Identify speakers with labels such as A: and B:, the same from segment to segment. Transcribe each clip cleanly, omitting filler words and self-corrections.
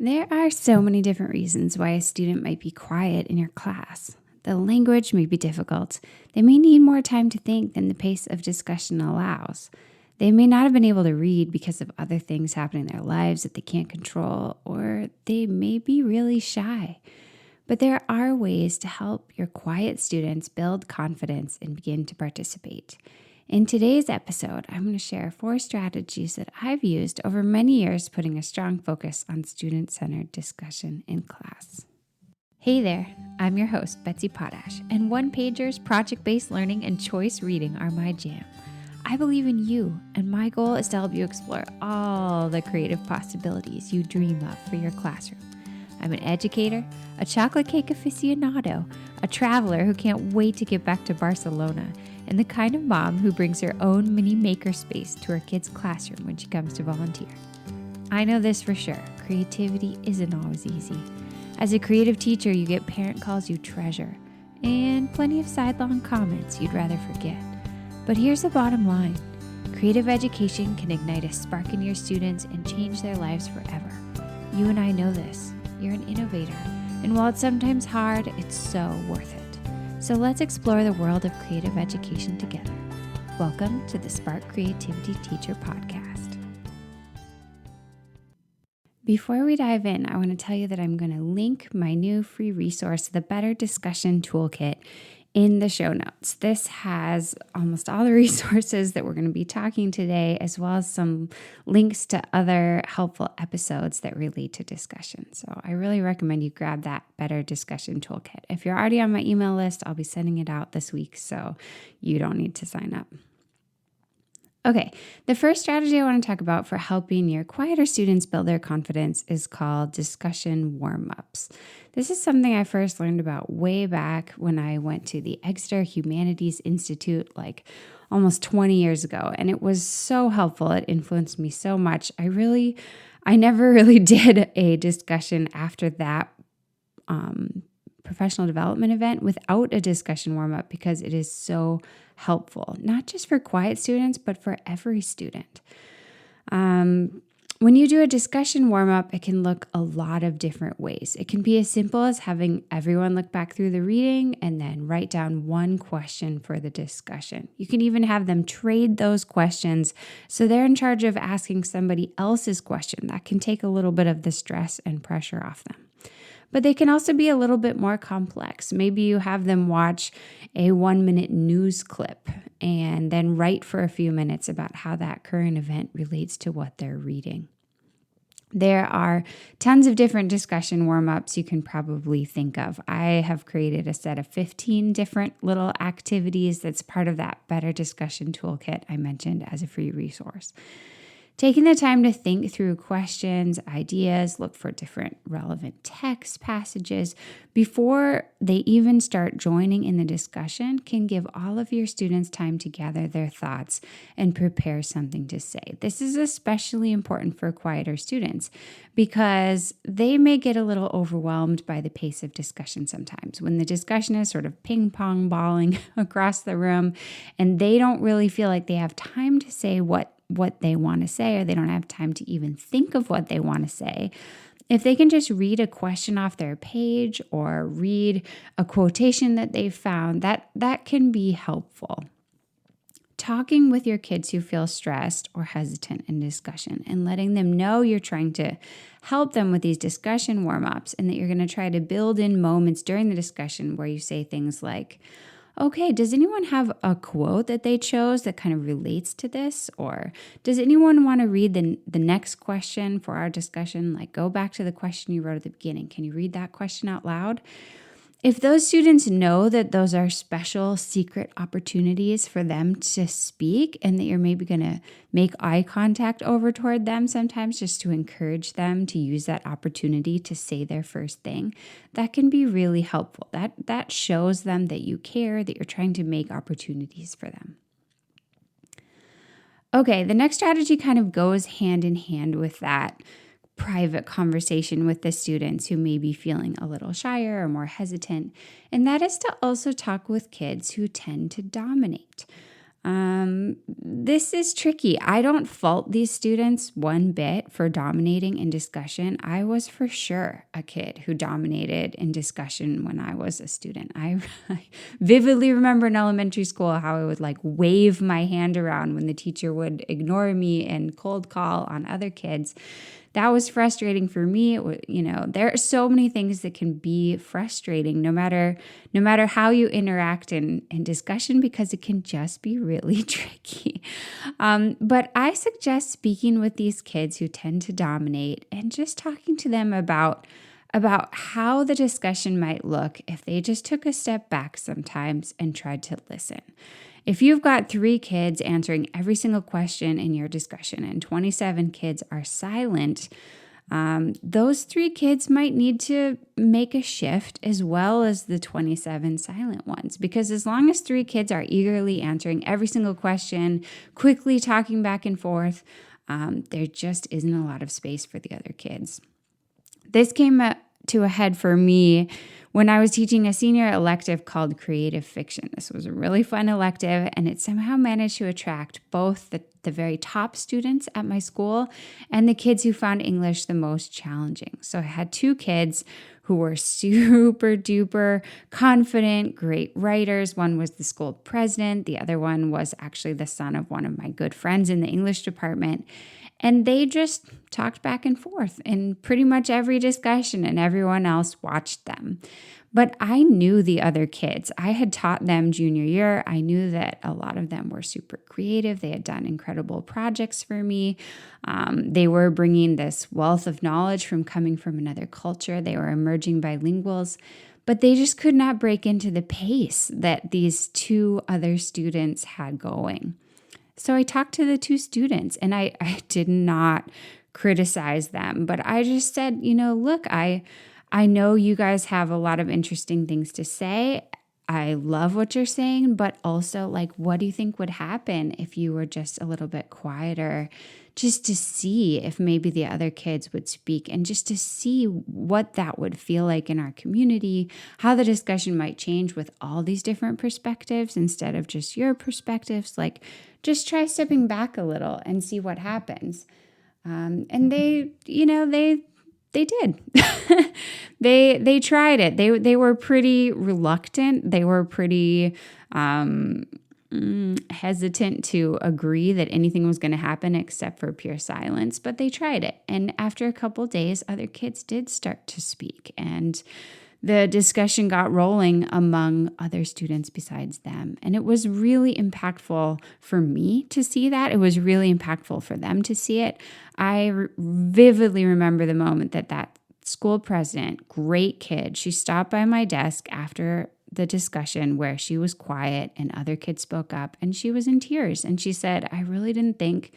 A: There are so many different reasons why a student might be quiet in your class. The language may be difficult. They may need more time to think than the pace of discussion allows. They may not have been able to read because of other things happening in their lives that they can't control, or they may be really shy. But there are ways to help your quiet students build confidence and begin to participate. In today's episode, I'm going to share 4 strategies that I've used over many years, putting a strong focus on student-centered discussion in class. Hey there, I'm your host, Betsy Potash, and one-pagers, project-based learning, and choice reading are my jam. I believe in you, and my goal is to help you explore all the creative possibilities you dream of for your classroom. I'm an educator, a chocolate cake aficionado, a traveler who can't wait to get back to Barcelona, and the kind of mom who brings her own mini makerspace to her kid's classroom when she comes to volunteer. I know this for sure, creativity isn't always easy. As a creative teacher, you get parent calls you treasure, and plenty of sidelong comments you'd rather forget. But here's the bottom line. Creative education can ignite a spark in your students and change their lives forever. You and I know this. You're an innovator, and while it's sometimes hard, it's so worth it. So let's explore the world of creative education together. Welcome to the Spark Creativity Teacher Podcast. Before we dive in, I want to tell you that I'm going to link my new free resource, the Better Discussion Toolkit, in the show notes. This has almost all the resources that we're going to be talking today, as well as some links to other helpful episodes that relate to discussion. So I really recommend you grab that Better Discussion Toolkit. If you're already on my email list, I'll be sending it out this week, so you don't need to sign up. Okay, the first strategy I want to talk about for helping your quieter students build their confidence is called discussion warm-ups. This is something I first learned about way back when I went to the Exeter Humanities Institute like almost 20 years ago, and it was so helpful. It influenced me so much. I never really did a discussion after that professional development event without a discussion warm-up because it is so helpful, not just for quiet students, but for every student. When you do a discussion warm-up, it can look a lot of different ways. It can be as simple as having everyone look back through the reading and then write down one question for the discussion. You can even have them trade those questions so they're in charge of asking somebody else's question. That can take a little bit of the stress and pressure off them. But they can also be a little bit more complex. Maybe you have them watch a 1-minute news clip and then write for a few minutes about how that current event relates to what they're reading. There are tons of different discussion warm-ups you can probably think of. I have created a set of 15 different little activities that's part of that Better Discussion Toolkit I mentioned as a free resource. Taking the time to think through questions, ideas, look for different relevant text passages before they even start joining in the discussion can give all of your students time to gather their thoughts and prepare something to say. This is especially important for quieter students because they may get a little overwhelmed by the pace of discussion sometimes when the discussion is sort of ping-pong balling across the room and they don't really feel like they have time to say what they want to say, or they don't have time to even think of what they want to say. If they can just read a question off their page or read a quotation that they found, that can be helpful. Talking with your kids who feel stressed or hesitant in discussion and letting them know you're trying to help them with these discussion warm-ups and that you're going to try to build in moments during the discussion where you say things like, okay, does anyone have a quote that they chose that kind of relates to this? Or does anyone want to read the next question for our discussion? Like, go back to the question you wrote at the beginning. Can you read that question out loud? If those students know that those are special secret opportunities for them to speak and that you're maybe going to make eye contact over toward them sometimes just to encourage them to use that opportunity to say their first thing, that can be really helpful. That shows them that you care, that you're trying to make opportunities for them. Okay, the next strategy kind of goes hand in hand with that private conversation with the students who may be feeling a little shyer or more hesitant, and that is to also talk with kids who tend to dominate. This is tricky. I don't fault these students one bit for dominating in discussion. I was for sure a kid who dominated in discussion when I was a student. I vividly remember in elementary school how I would like wave my hand around when the teacher would ignore me and cold call on other kids. That was frustrating for me. There are so many things that can be frustrating no matter how you interact in discussion, because it can just be really tricky. But I suggest speaking with these kids who tend to dominate and just talking to them about how the discussion might look if they just took a step back sometimes and tried to listen. If you've got 3 kids answering every single question in your discussion and 27 kids are silent, those 3 kids might need to make a shift as well as the 27 silent ones. Because as long as 3 kids are eagerly answering every single question, quickly talking back and forth, there just isn't a lot of space for the other kids. This came to a head for me when I was teaching a senior elective called creative fiction. This was a really fun elective, and it somehow managed to attract both the very top students at my school and the kids who found English the most challenging. So I had 2 kids who were super duper confident, great writers. One was the school president. The other one was actually the son of one of my good friends in the English department. And they just talked back and forth in pretty much every discussion, and everyone else watched them. But I knew the other kids. I had taught them junior year. I knew that a lot of them were super creative. They had done incredible projects for me. They were bringing this wealth of knowledge from coming from another culture. They were emerging bilinguals, but they just could not break into the pace that these 2 other students had going. So I talked to the 2 students, and I did not criticize them, but I just said, look, I know you guys have a lot of interesting things to say. I love what you're saying, but also, what do you think would happen if you were just a little bit quieter, just to see if maybe the other kids would speak, and just to see what that would feel like in our community, how the discussion might change with all these different perspectives instead of just your perspectives. Just try stepping back a little and see what happens. And they did. They tried it. They were pretty reluctant. They were pretty hesitant to agree that anything was going to happen except for pure silence, but they tried it. And after a couple of days, other kids did start to speak, and the discussion got rolling among other students besides them. And it was really impactful for me to see that. It was really impactful for them to see it. I vividly remember the moment that school president, great kid, she stopped by my desk after the discussion where she was quiet and other kids spoke up, and she was in tears. And she said, I really didn't think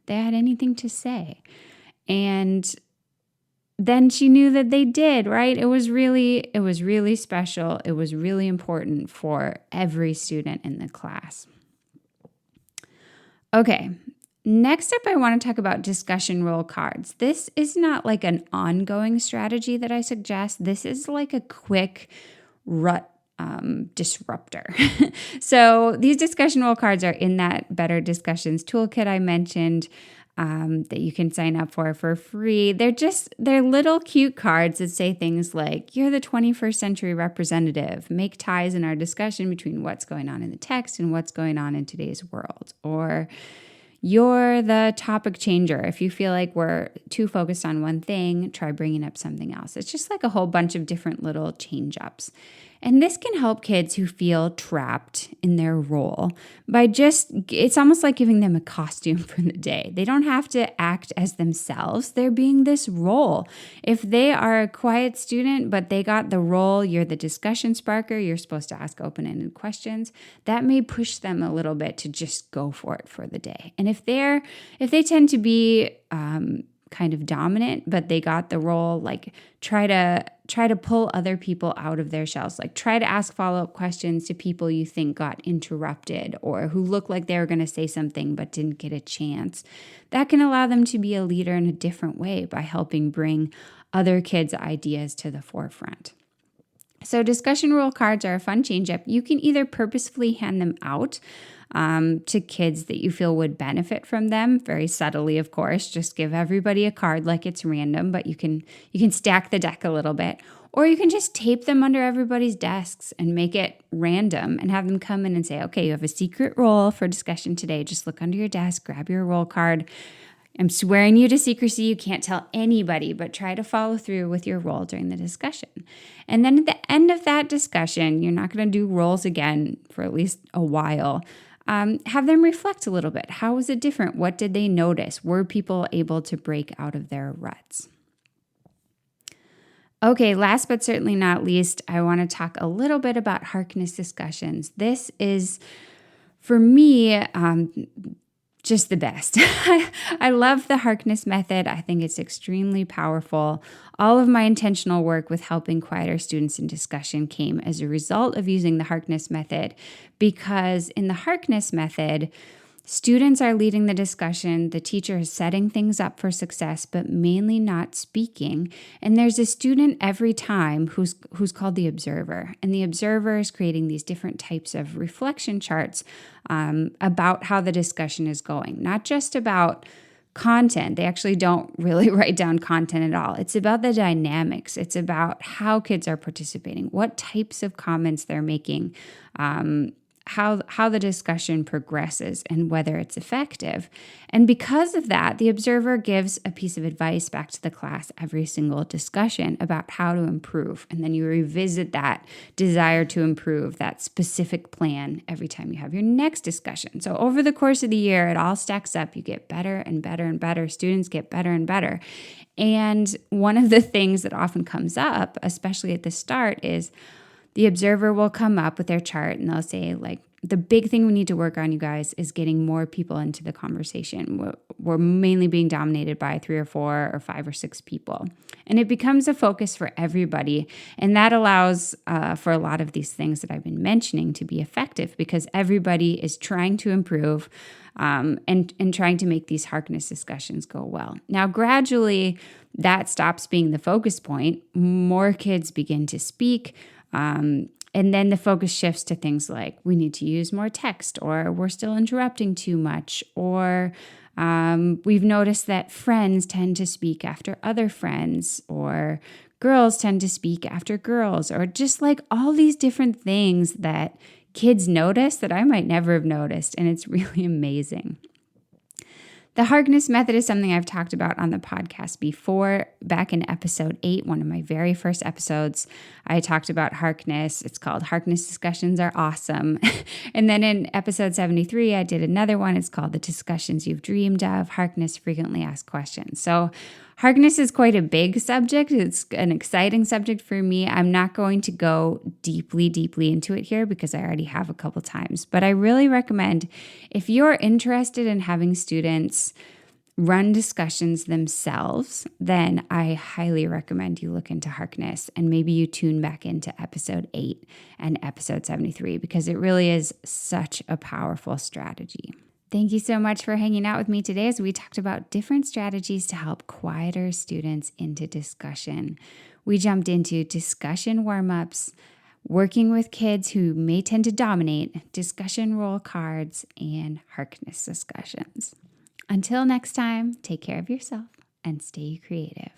A: they had anything to say. And then she knew that they did, right? It was really special. It was really important for every student in the class. Okay, next up, I want to talk about discussion role cards. This is not like an ongoing strategy that I suggest. This is like a quick rut disruptor. So these discussion role cards are in that Better Discussions toolkit I mentioned, that you can sign up for free. They're little cute cards that say things like, you're the 21st century representative. Make ties in our discussion between what's going on in the text and what's going on in today's world. Or you're the topic changer. If you feel like we're too focused on one thing, try bringing up something else. It's just like a whole bunch of different little change-ups. And this can help kids who feel trapped in their role it's almost like giving them a costume for the day. They don't have to act as themselves. They're being this role. If they are a quiet student, but they got the role, you're the discussion sparker, you're supposed to ask open-ended questions, that may push them a little bit to just go for it for the day. And if they tend to be kind of dominant, but they got the role, try to pull other people out of their shells. Try to ask follow-up questions to people you think got interrupted or who look like they were going to say something but didn't get a chance. That can allow them to be a leader in a different way by helping bring other kids' ideas to the forefront. So discussion role cards are a fun change-up. You can either purposefully hand them out to kids that you feel would benefit from them. Very subtly, of course, just give everybody a card like it's random, but you can stack the deck a little bit. Or you can just tape them under everybody's desks and make it random and have them come in and say, okay, you have a secret role for discussion today. Just look under your desk, grab your role card. I'm swearing you to secrecy. You can't tell anybody, but try to follow through with your role during the discussion. And then at the end of that discussion, you're not going to do roles again for at least a while. Have them reflect a little bit. How was it different? What did they notice? Were people able to break out of their ruts? Okay, last but certainly not least, I want to talk a little bit about Harkness discussions. This is, for me, just the best. I love the Harkness method. I think it's extremely powerful. All of my intentional work with helping quieter students in discussion came as a result of using the Harkness method, because in the Harkness method, students are leading the discussion, the teacher is setting things up for success, but mainly not speaking. And there's a student every time who's called the observer. And the observer is creating these different types of reflection charts about how the discussion is going, not just about content. They actually don't really write down content at all. It's about the dynamics. It's about how kids are participating, what types of comments they're making, how the discussion progresses and whether it's effective. And because of that, the observer gives a piece of advice back to the class every single discussion about how to improve. And then you revisit that desire to improve, that specific plan every time you have your next discussion. So over the course of the year, it all stacks up. You get better and better and better. Students get better and better. And one of the things that often comes up, especially at the start, is the observer will come up with their chart and they'll say, like, the big thing we need to work on, you guys, is getting more people into the conversation. We're mainly being dominated by 3 or 4 or 5 or 6 people. And it becomes a focus for everybody. And that allows for a lot of these things that I've been mentioning to be effective, because everybody is trying to improve and trying to make these Harkness discussions go well. Now, gradually, that stops being the focus point. More kids begin to speak. And then the focus shifts to things like we need to use more text, or we're still interrupting too much, or we've noticed that friends tend to speak after other friends, or girls tend to speak after girls, or just like all these different things that kids notice that I might never have noticed. And it's really amazing. The Harkness method is something I've talked about on the podcast before. Back in episode 8, one of my very first episodes, I talked about Harkness. It's called Harkness Discussions Are Awesome. And then in episode 73, I did another one. It's called The Discussions You've Dreamed of, Harkness Frequently Asked Questions. So Harkness is quite a big subject. It's an exciting subject for me. I'm not going to go deeply into it here because I already have a couple times. But I really recommend, if you're interested in having students run discussions themselves, then I highly recommend you look into Harkness, and maybe you tune back into episode 8 and episode 73, because it really is such a powerful strategy. Thank you so much for hanging out with me today as we talked about different strategies to help quieter students into discussion. We jumped into discussion warm-ups, working with kids who may tend to dominate, discussion role cards, and Harkness discussions. Until next time, take care of yourself and stay creative.